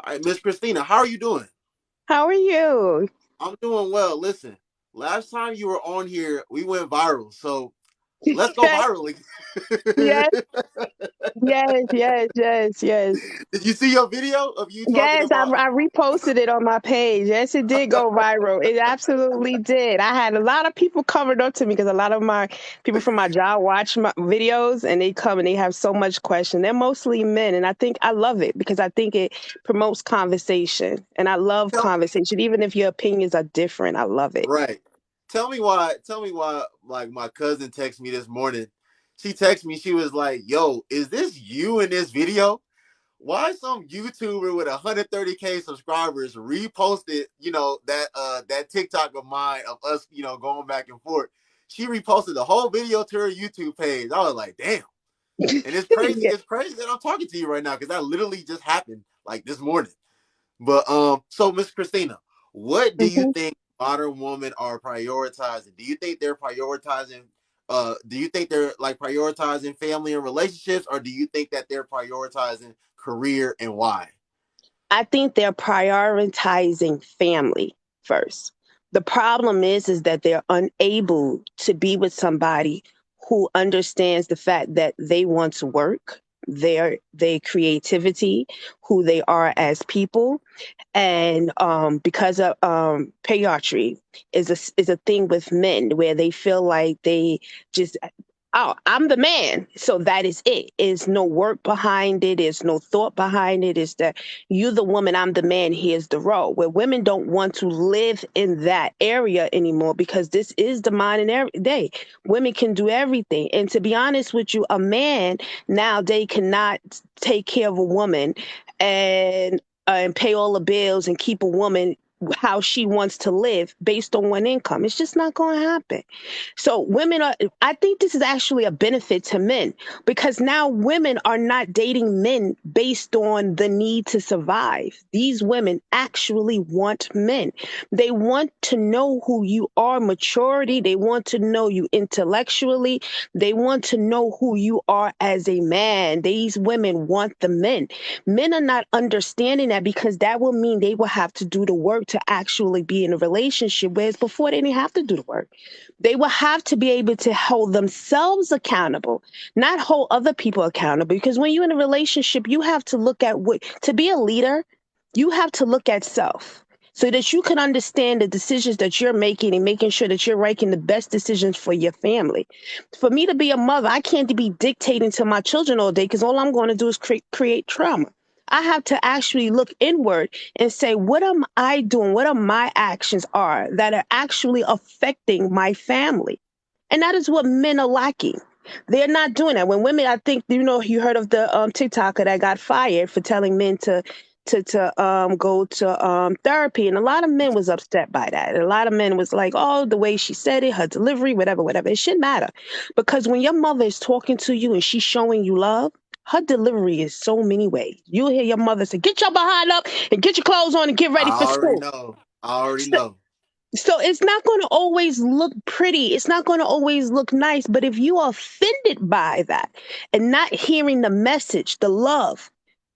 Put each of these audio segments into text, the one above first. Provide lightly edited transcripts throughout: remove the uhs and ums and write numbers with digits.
All right, Miss Christina, how are you doing? How are you? I'm doing well. Listen, last time you were on here, we went viral. So let's go viral Yes, again. yes, yes, yes, yes. Did you see your video of you talking Yes, about? I reposted it on my page. Yes, it did go viral. It absolutely did. I had a lot of people coming up to me because a lot of my people from my job watch my videos and they come and they have so much question. They're mostly men, and I think I love it because I think it promotes conversation, and I love Tell, conversation, even if your opinions are different. I love it. right. Tell me why. Tell me why. Like my cousin texted me this morning. She texted me. She was like, "Yo, is this you in this video?" Why some YouTuber with 130K subscribers reposted, that TikTok of mine of us, going back and forth. She reposted the whole video to her YouTube page. I was like, damn. And it's crazy. Yeah. It's crazy that I'm talking to you right now because that literally just happened like this morning. But so Miss Christina, what do you Mhm. think modern women are prioritizing? Do you think they're prioritizing do you think they're like prioritizing family and relationships, or do you think that they're prioritizing career, and why? I think they're prioritizing family first. The problem is that they're unable to be with somebody who understands the fact that they want to work, their creativity, who they are as people, and because of patriarchy is a thing with men where they feel like they just, oh, I'm the man, so that is it. Is no work behind it, is no thought behind it. Is that you the woman, I'm the man, here's the role. Where women don't want to live in that area anymore because this is the modern day. Women can do everything, and to be honest with you, a man nowadays cannot take care of a woman and pay all the bills and keep a woman how she wants to live based on one income. It's just not going to happen. So women are, I think this is actually a benefit to men because now women are not dating men based on the need to survive. These women actually want men. They want to know who you are, maturity. They want to know you intellectually. They want to know who you are as a man. These women want the men. Men are not understanding that because that will mean they will have to do the work to actually be in a relationship, whereas before they didn't have to do the work. They will have to be able to hold themselves accountable, not hold other people accountable. Because when you're in a relationship, you have to look at what, to be a leader, you have to look at self so that you can understand the decisions that you're making and making sure that you're making the best decisions for your family. For me to be a mother, I can't be dictating to my children all day because all I'm going to do is create trauma. I have to actually look inward and say, what am I doing? What are my actions are that are actually affecting my family? And that is what men are lacking. They're not doing that. When women, I think, you heard of the TikToker that got fired for telling men to go to therapy, and a lot of men was upset by that. And a lot of men was like, oh, the way she said it, her delivery, whatever, whatever. It shouldn't matter because when your mother is talking to you and she's showing you love, her delivery is so many ways. You'll hear your mother say, "Get your behind up and get your clothes on and get ready I for already school." know. I already So, know. so it's not going to always look pretty. It's not going to always look nice. But if you are offended by that and not hearing the message, the love,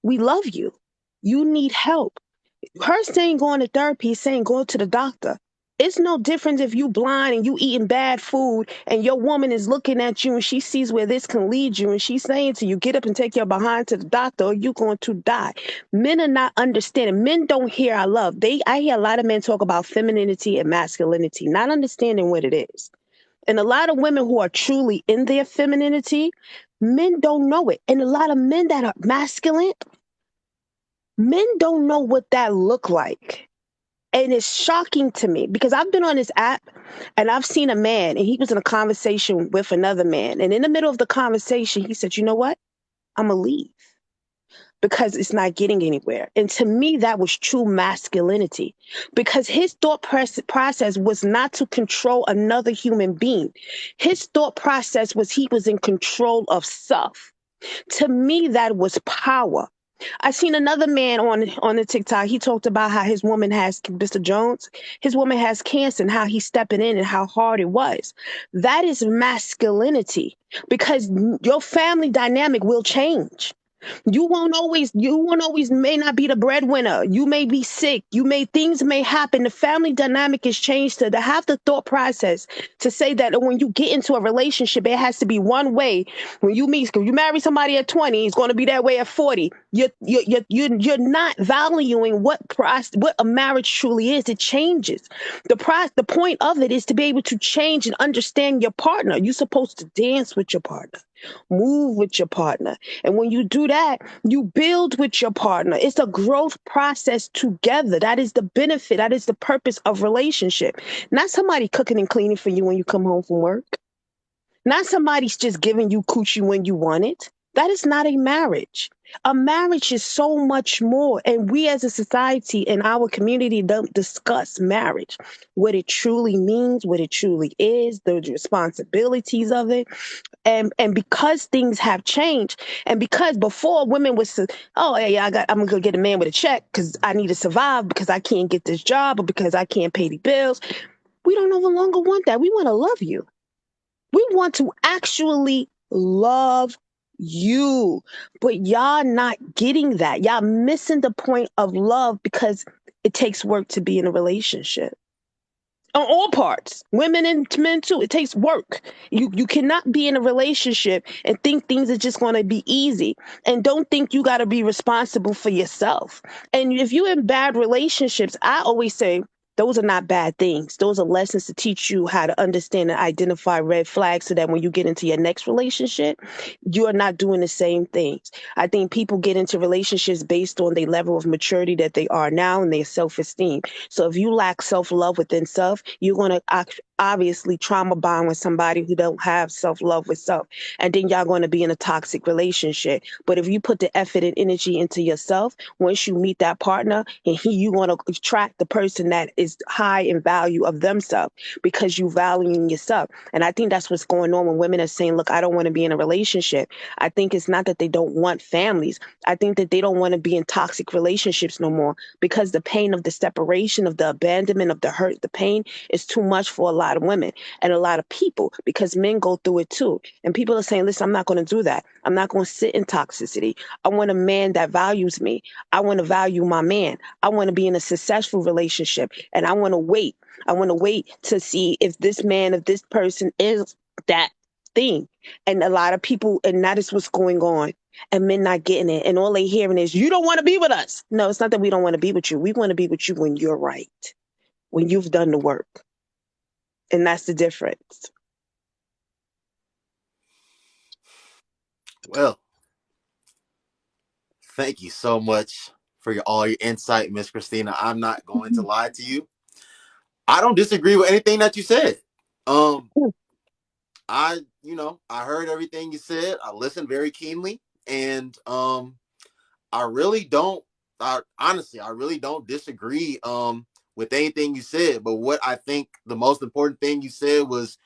we love you. You need help. Her saying going to therapy is saying going to the doctor. It's no difference if you blind and you eating bad food and your woman is looking at you and she sees where this can lead you and she's saying to you, get up and take your behind to the doctor or you're going to die. Men are not understanding. Men don't hear I love. I hear a lot of men talk about femininity and masculinity, not understanding what it is. And a lot of women who are truly in their femininity, men don't know it. And a lot of men that are masculine, men don't know what that look like. And it's shocking to me because I've been on this app and I've seen a man and he was in a conversation with another man. And in the middle of the conversation, he said, you know what? I'm going to leave because it's not getting anywhere. And to me, that was true masculinity because his process was not to control another human being. His thought process was he was in control of self. To me, that was power. I seen another man on the TikTok. He talked about how his woman has Mr. Jones. His woman has cancer and how he's stepping in and how hard it was. That is masculinity because your family dynamic will change. You won't always may not be the breadwinner. You may be sick. Things may happen. The family dynamic is changed to have the thought process to say that when you get into a relationship, it has to be one way. When you marry somebody at 20, it's going to be that way at 40. You're not valuing what a marriage truly is. It changes. The point of it is to be able to change and understand your partner. You're supposed to dance with your partner, move with your partner. And when you do that, you build with your partner. It's a growth process together. That is the benefit. That is the purpose of relationship. Not somebody cooking and cleaning for you when you come home from work. Not somebody's just giving you coochie when you want it. That is not a marriage. A marriage is so much more. And we as a society in our community don't discuss marriage, what it truly means, what it truly is, the responsibilities of it. And because things have changed, and because before women was, oh hey, I'm gonna go get a man with a check because I need to survive, because I can't get this job, or because I can't pay the bills. We don't no longer want that. We want to love you. We want to actually love you. But y'all not getting that. Y'all missing the point of love because it takes work to be in a relationship. On all parts, women and men too. It takes work. You cannot be in a relationship and think things are just going to be easy, and don't think you got to be responsible for yourself. And if you're in bad relationships, I always say those are not bad things. Those are lessons to teach you how to understand and identify red flags, so that when you get into your next relationship, you are not doing the same things. I think people get into relationships based on the level of maturity that they are now and their self-esteem. So if you lack self-love within self, you're going to obviously trauma bond with somebody who don't have self-love with self. And then y'all going to be in a toxic relationship. But if you put the effort and energy into yourself, once you meet that partner, and you going to attract the person that is high in value of themselves, because you valuing yourself. And I think that's what's going on when women are saying, look, I don't want to be in a relationship. I think it's not that they don't want families. I think that they don't want to be in toxic relationships no more, because the pain of the separation, of the abandonment, of the hurt, the pain is too much for a lot of women and a lot of people, because men go through it too. And people are saying, listen, I'm not going to do that. I'm not going to sit in toxicity. I want a man that values me. I want to value my man. I want to be in a successful relationship, and I want to wait. I want to wait to see if this man, if this person is that thing. And a lot of people, and that is what's going on. And men not getting it. And all they hearing is, you don't want to be with us. No, it's not that we don't want to be with you. We want to be with you when you're right, when you've done the work. And that's the difference. Well, thank you so much for all your insight, Miss Christina. I'm not going to lie to you. I don't disagree with anything that you said. Um, I heard everything you said. I listened very keenly, and I really don't. I really don't disagree with anything you said. But what I think the most important thing you said was,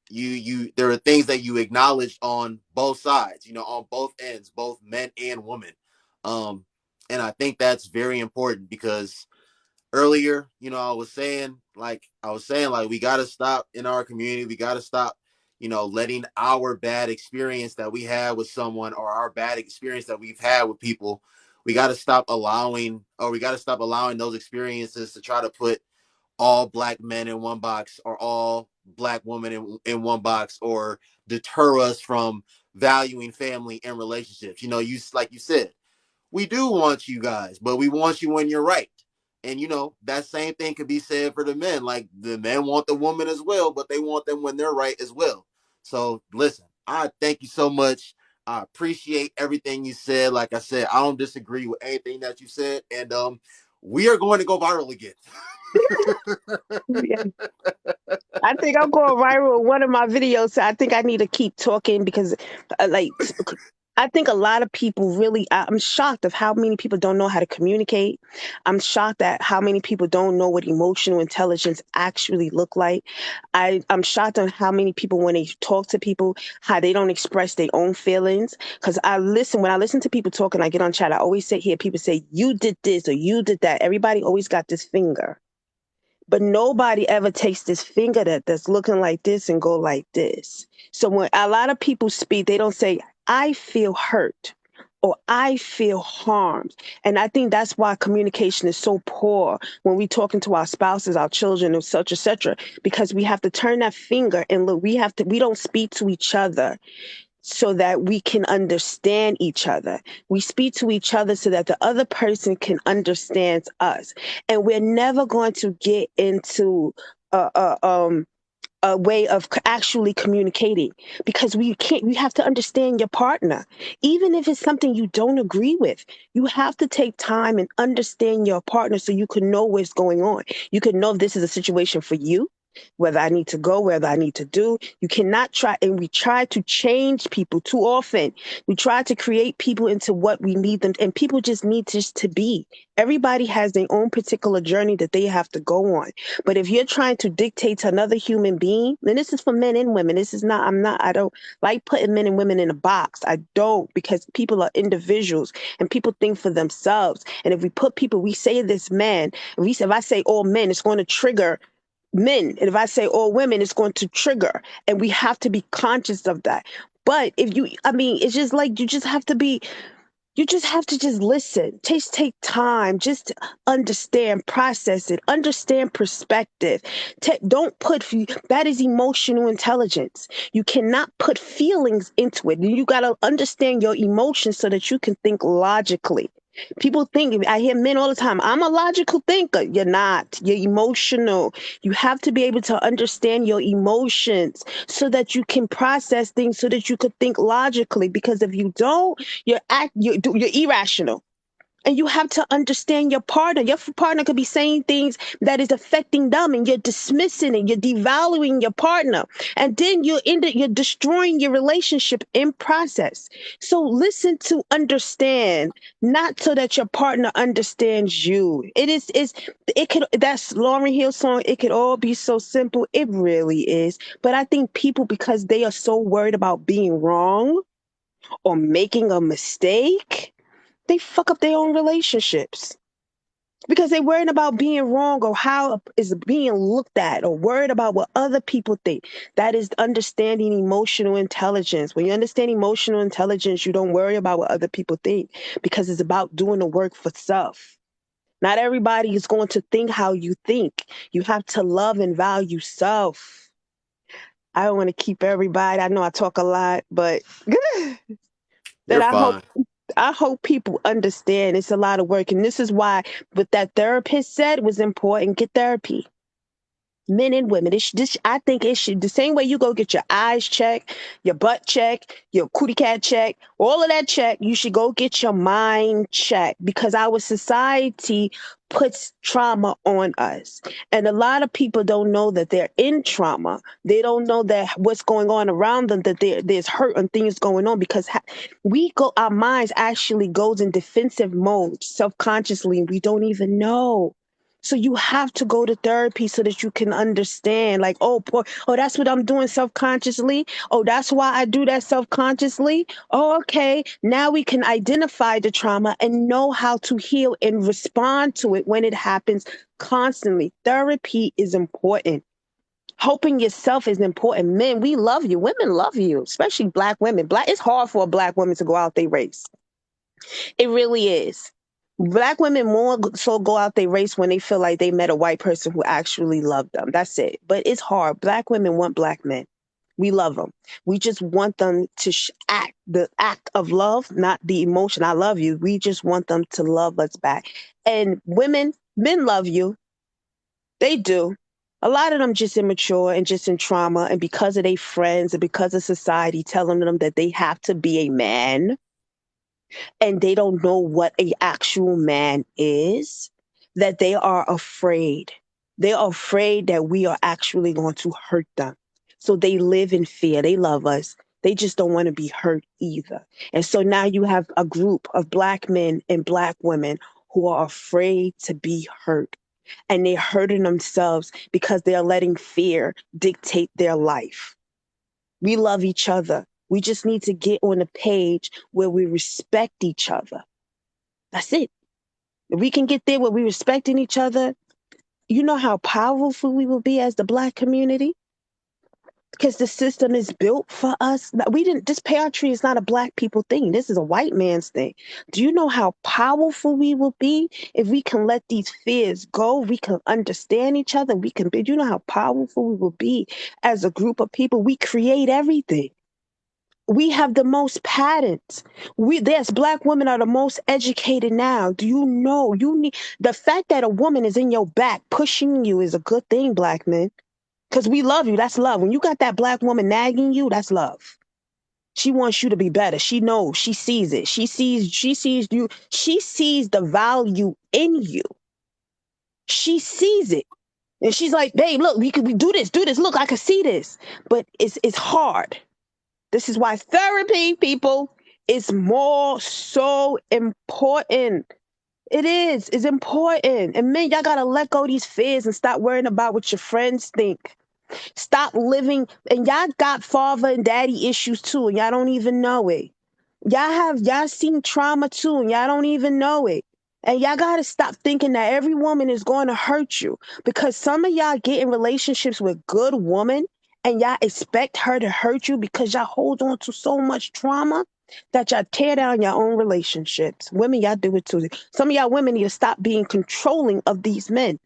you there are things that you acknowledged on both sides. On both ends, both men and women. Um, and I think that's very important because earlier, I was saying, we got to stop in our community. We got to stop, letting our bad experience that we had with someone, or our bad experience that we've had with people, we got to stop allowing those experiences to try to put all black men in one box, or all black women in one box, or deter us from valuing family and relationships. Like you said, we do want you guys, but we want you when you're right. And that same thing could be said for the men. Like, the men want the woman as well, but they want them when they're right as well. So listen, I thank you so much. I appreciate everything you said. Like I said, I don't disagree with anything that you said. And we are going to go viral again. Yeah. I think I'm going viral with one of my videos. So I think I need to keep talking because, like, I think a lot of people really, I'm shocked of how many people don't know how to communicate. I'm shocked at how many people don't know what emotional intelligence actually look like. I'm shocked on how many people, when they talk to people, how they don't express their own feelings. Because when I listen to people talking, I get on chat, I always hear people say, you did this or you did that. Everybody always got this finger. But nobody ever takes this finger that's looking like this and go like this. So when a lot of people speak, they don't say, I feel hurt or I feel harmed. And I think that's why communication is so poor when we talking to our spouses, our children, and such, etc. Because we have to turn that finger and look, we don't speak to each other so that we can understand each other. We speak to each other so that the other person can understand us. And we're never going to get into a, a way of actually communicating because we have to understand your partner. Even if it's something you don't agree with, you have to take time and understand your partner so you can know what's going on. You can know if this is a situation for you, whether I need to go, whether I need to do. You cannot try, and we try to change people too often. We try to create people into what we need them, and people just need just to be. Everybody has their own particular journey that they have to go on. But if you're trying to dictate to another human being, then this is for men and women. This is not, I don't like putting men and women in a box. I don't, because people are individuals and people think for themselves. And if we put people, we say this man, if I say all men, it's going to trigger men. And if I say all women, it's going to trigger. And we have to be conscious of that. But if you, I mean, it's just like you just have to just listen. Just take time. Just understand, process it, understand perspective. Don't put, that is emotional intelligence. You cannot put feelings into it. You got to understand your emotions so that you can think logically. People think, I hear men all the time, I'm a logical thinker. You're not. You're emotional. You have to be able to understand your emotions so that you can process things so that you could think logically. Because if you don't, you're irrational. And you have to understand your partner. Your partner could be saying things that is affecting them, and you're dismissing it. You're devaluing your partner, and then you're destroying your relationship in process. So listen to understand, not so that your partner understands you. It could, that's Lauryn Hill song. It could all be so simple. It really is. But I think people, because they are so worried about being wrong or making a mistake, they fuck up their own relationships because they're worried about being wrong or how is being looked at or worried about what other people think. That is understanding emotional intelligence. When you understand emotional intelligence, you don't worry about what other people think because it's about doing the work for self. Not everybody is going to think how you think. You have to love and value self. I don't want to keep everybody. I know I talk a lot, but that You're I hope fine. I hope people understand it's a lot of work. And this is why what that therapist said was important. Get therapy. Men and women. I think it should, the same way you go get your eyes checked, your butt checked, your cootie cat checked, all of that checked, you should go get your mind checked because our society puts trauma on us. And a lot of people don't know that they're in trauma. They don't know that what's going on around them, that there's hurt and things going on because our minds actually goes in defensive mode self-consciously and we don't even know. So you have to go to therapy so that you can understand, like, oh, poor, oh, that's what I'm doing self-consciously. Oh, that's why I do that self-consciously. Oh, okay. Now we can identify the trauma and know how to heal and respond to it when it happens constantly. Therapy is important. Helping yourself is important. Men, we love you. Women love you, especially black women. It's hard for a black woman to go out their race. It really is. Black women more so go out they race when they feel like they met a white person who actually loved them. That's it. But it's hard. Black women want black men. We love them. We just want them to act the act of love, not the emotion. I love you. We just want them to love us back. And men love you. They do. A lot of them just immature and just in trauma, and because of their friends and because of society telling them that they have to be a man and they don't know what a actual man is, that they are afraid. They are afraid that we are actually going to hurt them. So they live in fear. They love us. They just don't want to be hurt either. And so now you have a group of black men and black women who are afraid to be hurt. And they're hurting themselves because they're letting fear dictate their life. We love each other. We just need to get on a page where we respect each other. That's it. If we can get there where we respecting each other, you know how powerful we will be as the black community? because the system is built for us. We didn't. This patriarchy is not a black people thing. This is a white man's thing. Do you know how powerful we will be if we can let these fears go? We can understand each other. We can be. Do you know how powerful we will be as a group of people? We create everything. We have the most patents. There's black women are the most educated now. Do you know? You need the fact that a woman is in your back pushing you is a good thing, black men. Because we love you. That's love. When you got that black woman nagging you, that's love. She wants you to be better. She knows. She sees it. She sees you. She sees the value in you. She sees it. And she's like, babe, look, we do this, do this. Look, I can see this. But it's hard. This is why therapy, people, is more so important. It is. It's important. And men, y'all gotta let go of these fears and stop worrying about what your friends think. Stop living, and y'all got father and daddy issues too, and y'all don't even know it. Y'all seen trauma too, and y'all don't even know it. And y'all gotta stop thinking that every woman is going to hurt you, because some of y'all get in relationships with good women and y'all expect her to hurt you because y'all hold on to so much trauma that y'all tear down your own relationships. Women, y'all do it too. Some of y'all women need to stop being controlling of these men.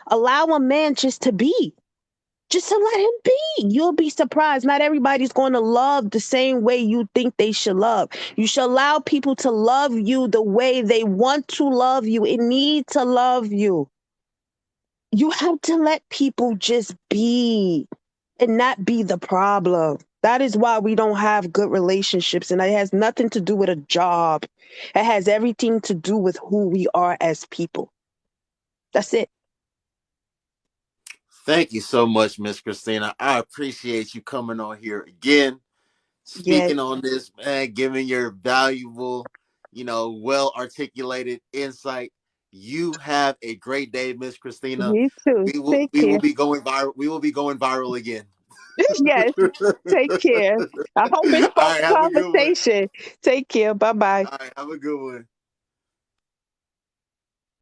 Allow a man just to be. Just to let him be. You'll be surprised. Not everybody's going to love the same way you think they should love. You should allow people to love you the way they want to love you and need to love you. You have to let people just be and not be the problem. That is why we don't have good relationships. And it has nothing to do with a job. It has everything to do with who we are as people. That's it. Thank you so much, Miss Christina. I appreciate you coming on here again, Yes. speaking on this, man, giving your valuable, well articulated insight. You have a great day, Miss Christina. You too. Take We will care. be going viral. We will be going viral again. Yes. Take care. I hope it All sparked right, a have a good one. conversation. Take care. Bye bye. All right, have a good one.